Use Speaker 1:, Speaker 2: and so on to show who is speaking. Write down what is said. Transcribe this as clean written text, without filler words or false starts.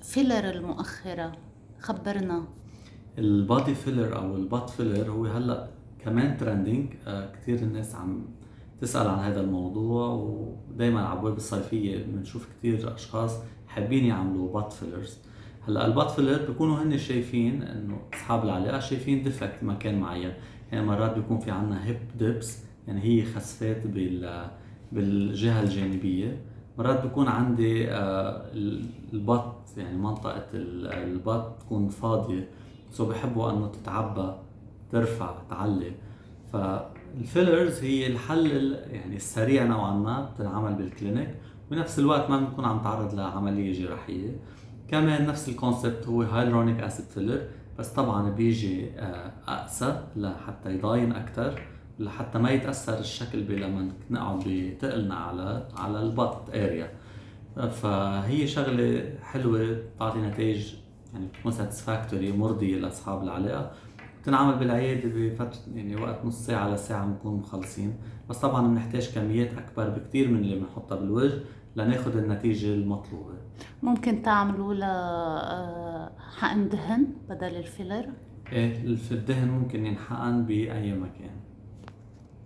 Speaker 1: فيلر المؤخرة، خبرنا.
Speaker 2: البادي فيلر او البط فيلر هو هلا كمان ترندنج. كتير الناس عم تسأل عن هذا الموضوع، ودايما على الابواب الصيفية بنشوف كتير اشخاص حابين يعملوا بط فيلرز. هلا البط فيلر بيكونوا هن شايفين انه اصحاب العلاقة شايفين ديفكت مكان معين. يعني مرات بيكون في عنا هيب ديبس، يعني هي خسفات بالجهة الجانبية. مرات بيكون عندي البط، يعني منطقة البط تكون فاضية، سو بحبوا انه تتعبى، ترفع، تعلي. فالفيلرز هي الحل يعني السريع نوعا ما، بتنعمل بالكلينيك وبنفس الوقت ما بنكون عم نتعرض لعملية جراحية. كمان نفس الكونسبت هو هايلورونيك اسيد فيلر، بس طبعا بيجي اقسى لحتى يضاين اكثر، لحتى ما يتاثر الشكل لما نقعد بتقلنا على البط اريا. فهي شغله حلوه بتعطي نتائج، يعني بتكون ساتسفاكتوري، مرضيه لاصحاب العلاقه. بتنعمل بالعياده بفتره، يعني وقت نص ساعه لساعه بنكون مخلصين. بس طبعا بنحتاج كميات اكبر بكثير من اللي بنحطها بالوجه لناخذ النتيجه المطلوبه.
Speaker 1: ممكن تعملوا له حقن دهن بدل الفيلر؟
Speaker 2: ايه، الدهن ممكن ينحقن باي مكان.